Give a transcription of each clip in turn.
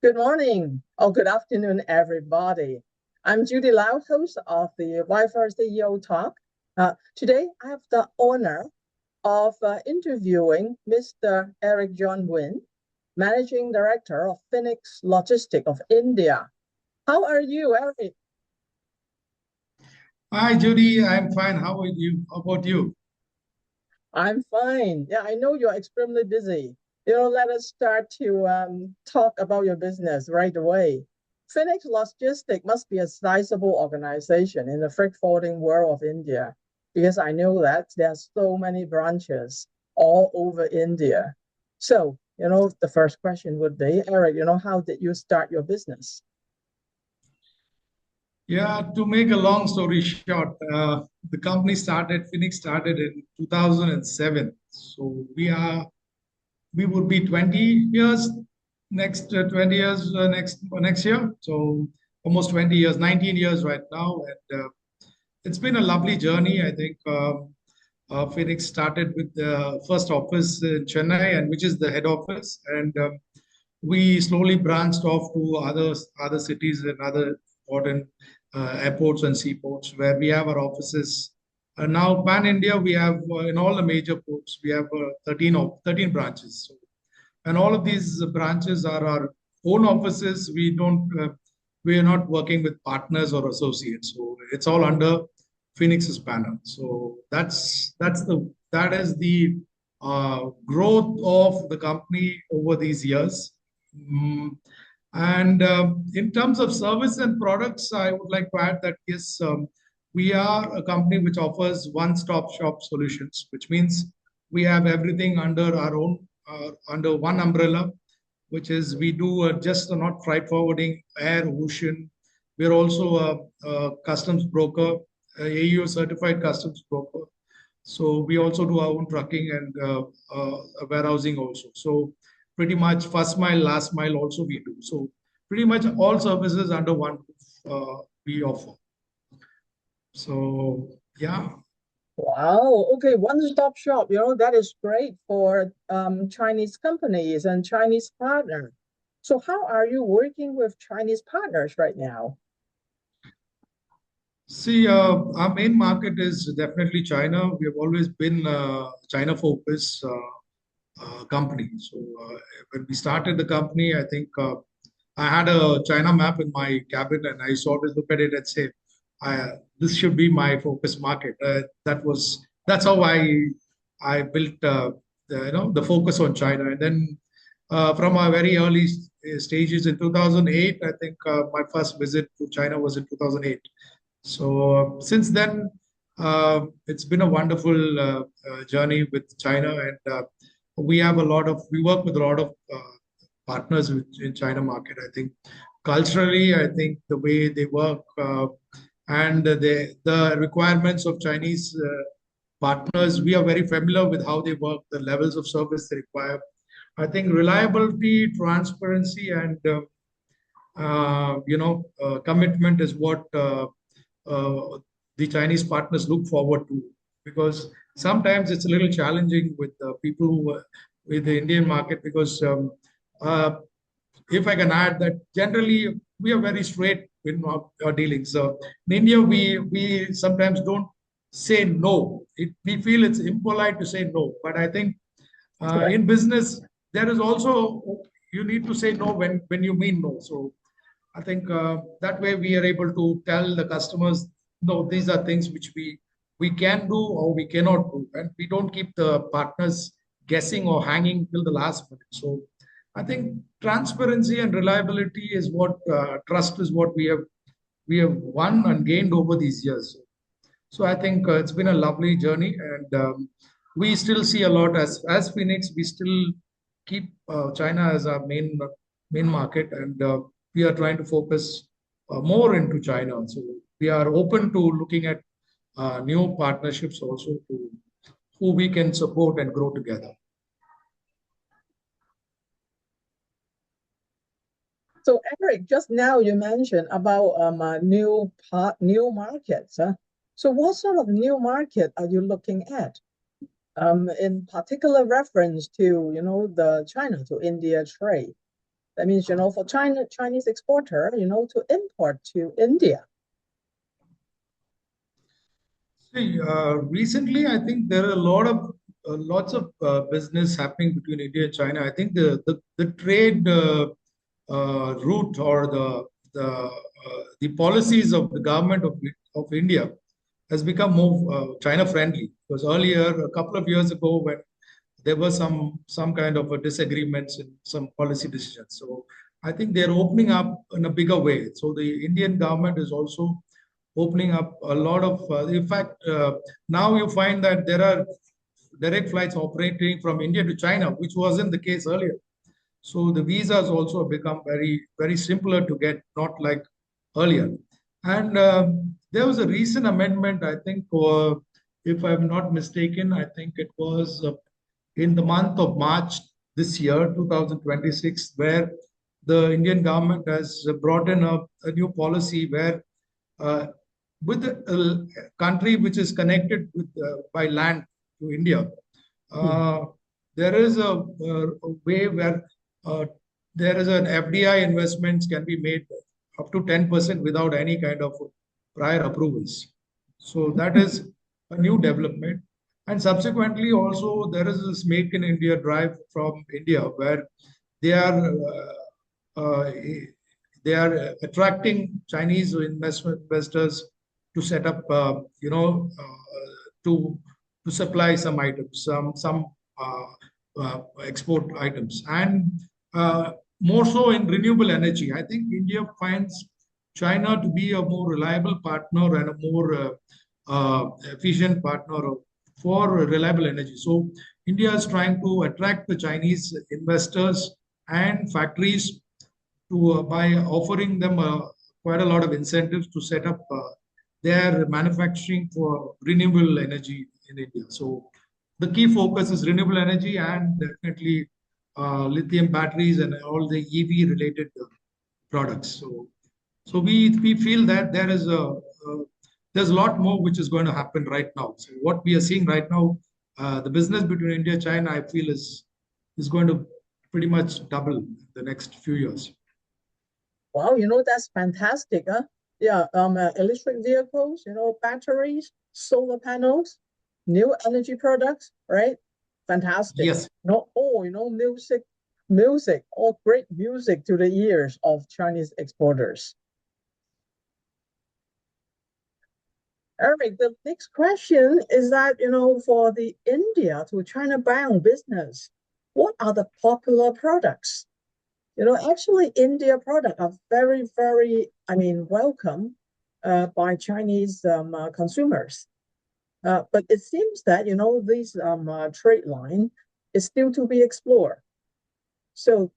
Good morning or good afternoon, everybody. I'm Judy Lau, host of the WIFFA CEO Talk. Today, I have the honor of interviewing Mr. Eric John Wynn, Managing Director of Phoenix Logistics of India. How are you, Eric? Hi, Judy. I'm fine. How are you? How about you? I'm fine. Yeah, I know you're extremely busy. Let us start to talk about your business right away. Phoenix Logistics must be a sizable organization in the freight forwarding world of India because I know that there are so many branches all over India. So, the first question would be, Eric, how did you start your business? Yeah, to make a long story short, the company Phoenix started in 2007. So we would be 20 years next 20 years next year. So almost 20 years, 19 years right now. And it's been a lovely journey. I think Phoenix started with the first office in Chennai, and which is the head office. And we slowly branched off to other cities and other important airports and seaports where we have our offices. Now, pan India, we have in all the major ports, we have 13 branches. So, and all of these branches are our own offices. We are not working with partners or associates. So it's all under Phoenix's banner. So that is the growth of the company over these years. Mm, And in terms of service and products, I would like to add that yes, we are a company which offers one-stop shop solutions, which means we have everything under one umbrella, which is we do just not freight forwarding, air, ocean. We're also a customs broker, a AU certified customs broker. So we also do our own trucking and warehousing also. So pretty much first mile, last mile also we do. So pretty much all services under one roof we offer. So yeah. Wow. Okay, one-stop shop. That is great for Chinese companies and Chinese partners. So how are you working with Chinese partners right now? See, our main market is definitely China. We have always been China focused company. So when we started the company, I think I had a China map in my cabin, and I used to always look at it and say, "This should be my focus market." That's how I built the focus on China, and then from our very early stages in 2008, I think my first visit to China was in 2008. So since then, it's been a wonderful journey with China, and we work with a lot of partners in China market. I think culturally, I think the way they work and the requirements of Chinese partners, we are very familiar with how they work, the levels of service they require. I think reliability, transparency, and commitment is what uh, the Chinese partners look forward to, because sometimes it's a little challenging with people with the Indian market, because uh, if I can add that generally we are very straight in our dealings. So in India, we sometimes don't say no. We feel it's impolite to say no, but I think Right. in business there is also you need to say no when you mean no. So I think that way we are able to tell the customers, no, these are things which we can do or we cannot do, and we don't keep the partners guessing or hanging till the last minute. So I think transparency and reliability is what trust is what we have won and gained over these years. So I think it's been a lovely journey, and we still see a lot as Phoenix. We still keep China as our main market, and we are trying to focus more into China. So we are open to looking at new partnerships also to who we can support and grow together. So Eric, just now you mentioned about new markets. Huh? So what sort of new market are you looking at? In particular reference to, the China to India trade. That means, for Chinese exporter, to import to India. See, recently, I think there are lots of business happening between India and China. I think the trade route or the policies of the government of India has become more China friendly. Because earlier, a couple of years ago, when there were some kind of a disagreements in some policy decisions. So I think they're opening up in a bigger way. So the Indian government is also opening up a lot of, in fact, now you find that there are direct flights operating from India to China, which wasn't the case earlier. So the visas also become very, very simpler to get, not like earlier. And there was a recent amendment, I think, if I'm not mistaken, I think it was in the month of March this year, 2026, where the Indian government has brought in a new policy where with a country which is connected with by land to India, there is a way where there is an FDI investments can be made up to 10% without any kind of prior approvals. So that is a new development. And subsequently, also there is this Make in India drive from India where they are uh, they are attracting Chinese investors to set up, to supply some items, some export items, and more so in renewable energy. I think India finds China to be a more reliable partner and a more efficient partner for reliable energy. So India is trying to attract the Chinese investors and factories to by offering them quite a lot of incentives to set up their manufacturing for renewable energy in India. So the key focus is renewable energy and definitely lithium batteries and all the EV related products. So we feel that there's a lot more which is going to happen right now. So what we are seeing right now, the business between India and China, I feel is going to pretty much double in the next few years. Wow, that's fantastic, huh? Yeah, electric vehicles, batteries, solar panels, new energy products, right? Fantastic. Yes. Music, all great music to the ears of Chinese exporters. Eric, the next question is that, for the India to China bound business, what are the popular products? Actually, India products are very, very, welcome by Chinese consumers. But it seems that, this trade line is still to be explored. So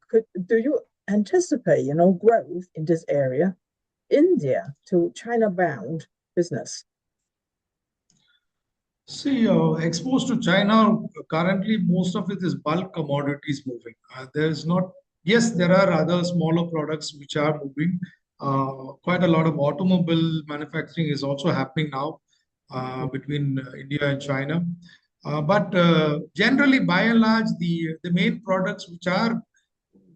do you anticipate, growth in this area, India to China bound business? See, exposed to China, currently most of it is bulk commodities moving. There's not, yes, there are other smaller products which are moving. Quite a lot of automobile manufacturing is also happening now between India and China. But generally, by and large, the main products which are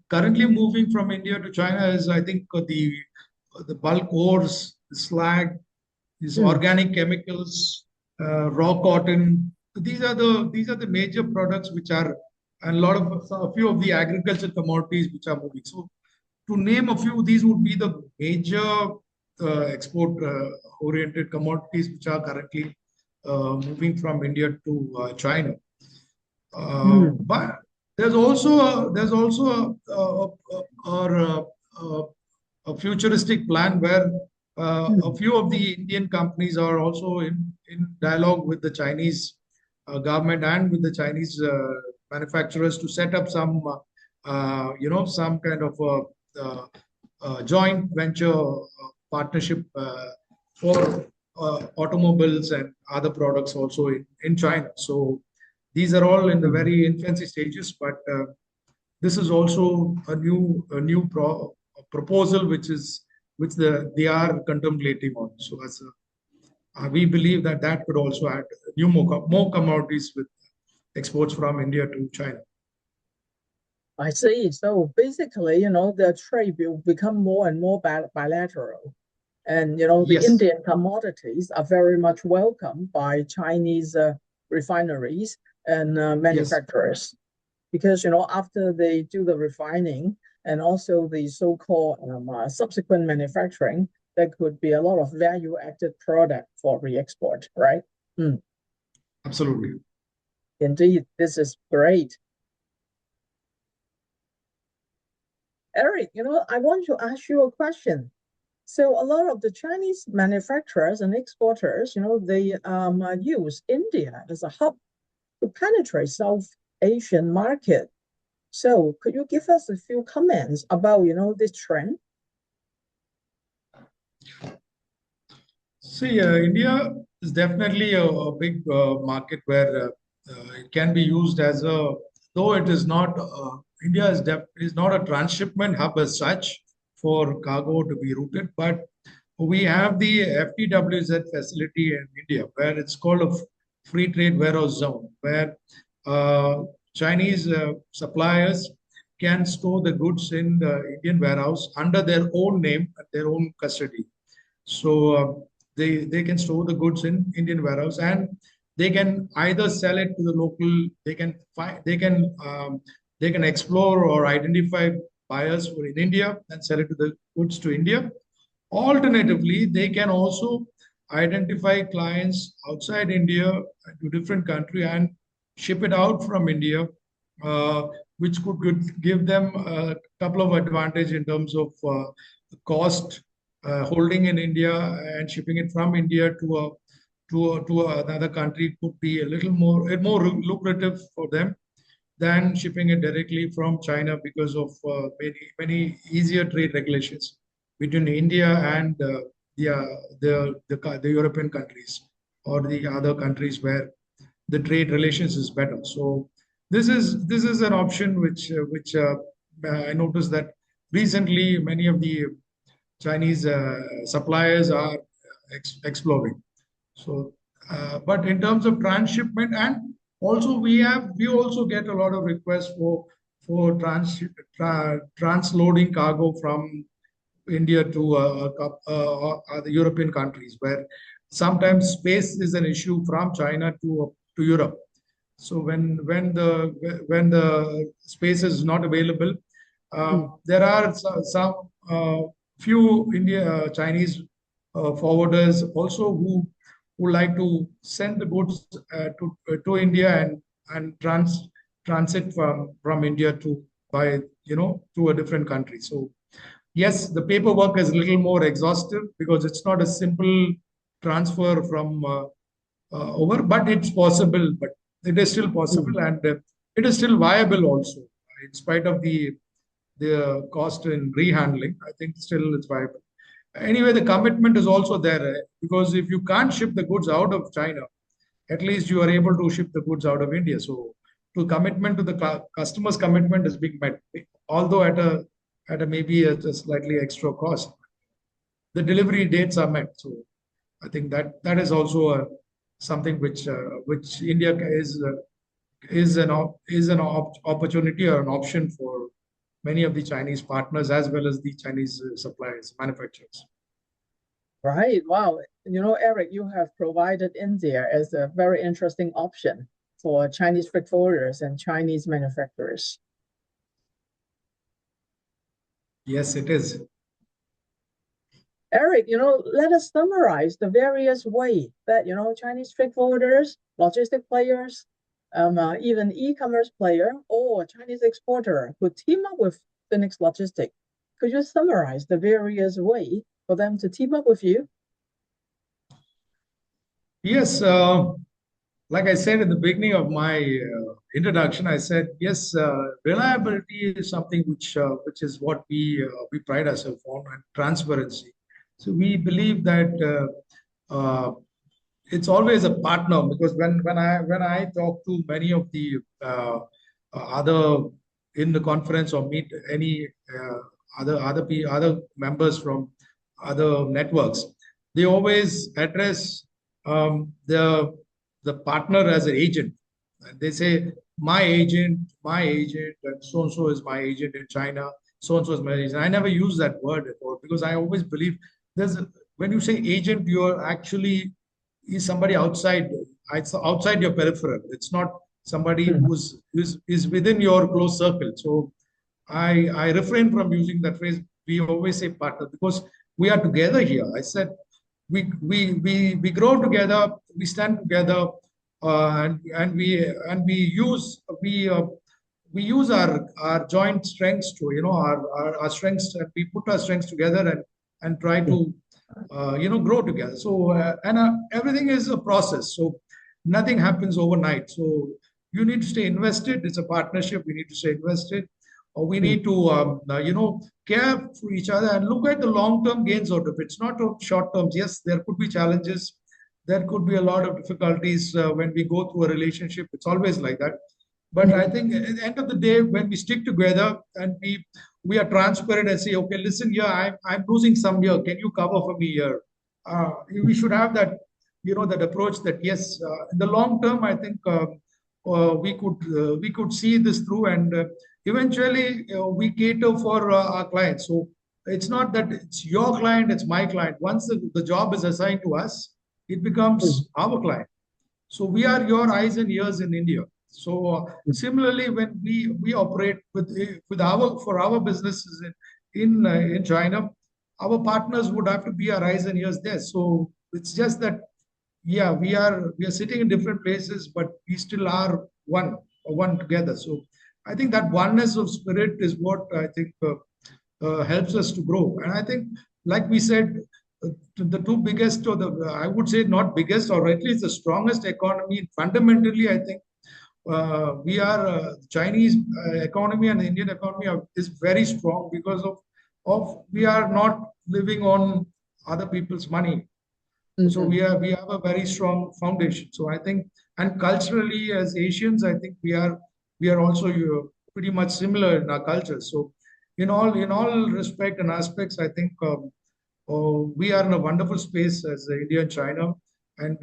currently moving from India to China is, I think, the bulk ores, the slag, these organic chemicals, raw cotton. These are the major products which are, and a few of the agricultural commodities which are moving. So to name a few, these would be the major export oriented commodities which are currently moving from India to China. But there's also a futuristic plan where a few of the Indian companies are also in dialogue with the Chinese government and with the Chinese manufacturers to set up some kind of joint venture partnership for automobiles and other products also in China. So these are all in the very infancy stages, but this is also a new proposal which they are contemplating on. So we believe that could also add more commodities with exports from India to China. I see. So basically, the trade will become more and more bilateral. And, the Yes, Indian commodities are very much welcomed by Chinese refineries and yes, manufacturers because, after they do the refining and also the so-called subsequent manufacturing, there could be a lot of value-added product for re-export, right? Mm, absolutely. indeed, this is great. Eric, I want to ask you a question. So a lot of the Chinese manufacturers and exporters, they use India as a hub to penetrate South Asian market. So could you give us a few comments about, this trend? See, India is definitely a big market where it can be used as a, though it is not, India is not a transshipment hub as such for cargo to be routed, but we have the FTWZ facility in India where it's called a free trade warehouse zone, where uh, Chinese suppliers can store the goods in the Indian warehouse under their own name and their own custody. So they can store the goods in Indian warehouse, and they can either sell it to the local. They can find. They can explore or identify buyers for in India and sell it to the goods to India. Alternatively, they can also identify clients outside India to different country and ship it out from India, uh, which could give them a couple of advantage in terms of cost, holding in India and shipping it from India to another country could be a little more lucrative for them than shipping it directly from China because of many easier trade regulations between India and the European countries or the other countries where the trade relations is better. So this is an option which I noticed that recently many of the Chinese suppliers are exploring. So, but in terms of transshipment, and also we also get a lot of requests for transloading cargo from India to the European countries, where sometimes space is an issue from China to Europe. So when the space is not available, Mm, there are some few Chinese forwarders also who like to send the goods to India and transit from India to by to a different country. So yes, the paperwork is a little more exhaustive because it's not a simple transfer from over, but it's possible. But it is still mm, possible, and it is still viable also, in spite of the cost in rehandling. I think still it's viable. Anyway, the commitment is also there because if you can't ship the goods out of China, at least you are able to ship the goods out of India. So, to commitment to the customer's commitment is being met, although at a maybe a slightly extra cost. The delivery dates are met. So, I think that is also something which India is an opportunity or an option for many of the Chinese partners as well as the Chinese suppliers, manufacturers. right. Wow. Eric, you have provided India as a very interesting option for Chinese freight forwarders and Chinese manufacturers. Yes, it is. Eric, let us summarize the various ways that, Chinese freight forwarders, logistic players, even e-commerce player or Chinese exporter could team up with Phoenix Logistic. Could you summarize the various way for them to team up with you? Yes, like I said in the beginning of my introduction, I said yes. Reliability is something which is what we pride ourselves on, and transparency. So we believe that it's always a partner because when I talk to many of the other in the conference or meet any other members from other networks, they always address the partner as an agent. And they say, my agent, and so is my agent in China, so is my agent. I never use that word before because I always believe when you say agent, you're actually is somebody outside, it's outside your peripheral. It's not somebody who's is within your close circle. So I refrain from using that phrase. We always say partner because we are together here. I said we grow together, we stand together, and we use our joint strengths to our strengths, and we put our strengths together and try to grow together. So and everything is a process. So nothing happens overnight. So you need to stay invested. It's a partnership. We need to stay invested. Or we need to care for each other and look at the long-term gains out of it. It's not short term. Yes, there could be challenges. There could be a lot of difficulties when we go through a relationship. It's always like that. But I think at the end of the day, when we stick together and we are transparent and say, okay, listen here, I'm losing some here. Can you cover for me here? We should have that, that approach that yes, in the long term, I think we could see this through, and eventually we cater for our clients. So it's not that it's your client, it's my client. Once the job is assigned to us, it becomes our client. So we are your eyes and ears in India. So similarly, when we operate with our businesses in China, our partners would have to be our eyes and ears there. So it's just that, yeah, we are sitting in different places, but we still are one together. So I think that oneness of spirit is what I think helps us to grow. And I think, like we said, the two biggest, or I would say not biggest, or at least the strongest economy, fundamentally, I think we are Chinese economy and the Indian economy is very strong because of we are not living on other people's money. So we have a very strong foundation. So I think, and culturally as Asians, I think we are also pretty much similar in our culture. So in all respect and aspects, I think we are in a wonderful space as India and China, and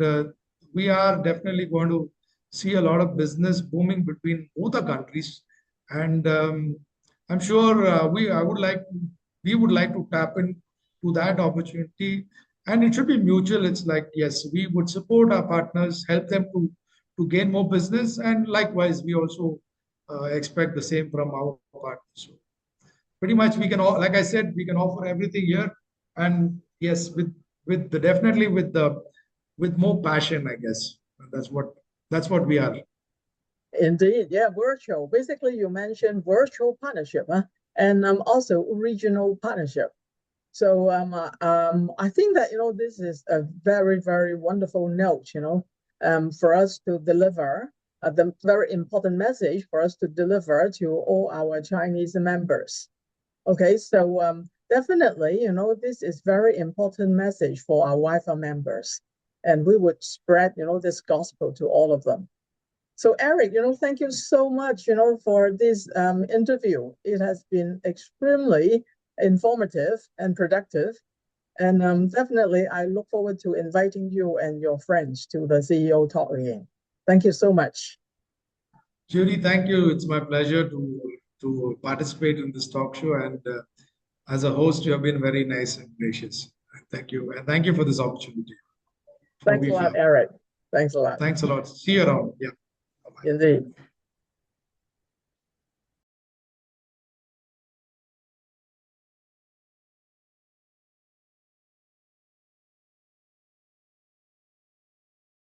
we are definitely going to see a lot of business booming between both the countries. And I'm sure we would like to tap into that opportunity, and it should be mutual. It's like, yes, we would support our partners, help them to gain more business, and likewise we also expect the same from our partners. So pretty much we can all, like I said, we can offer everything here, and yes, definitely with more passion, I guess. And that's what we are. Indeed, yeah, virtual. Basically, you mentioned virtual partnership, huh? And also regional partnership. So I think that this is a very, very wonderful note, for us to deliver the very important message for us to deliver to all our Chinese members. Okay, so definitely, this is very important message for our WIFFA members, and we would spread, this gospel to all of them. So Eric, thank you so much, for this interview. It has been extremely informative and productive. And definitely, I look forward to inviting you and your friends to the CEO Talk again. Thank you so much. Judy, thank you. It's my pleasure to participate in this talk show. And as a host, you have been very nice and gracious. Thank you. And thank you for this opportunity. Thanks a lot, Eric. Thanks a lot. Thanks a lot. See you around. Yeah. Bye-bye. Indeed.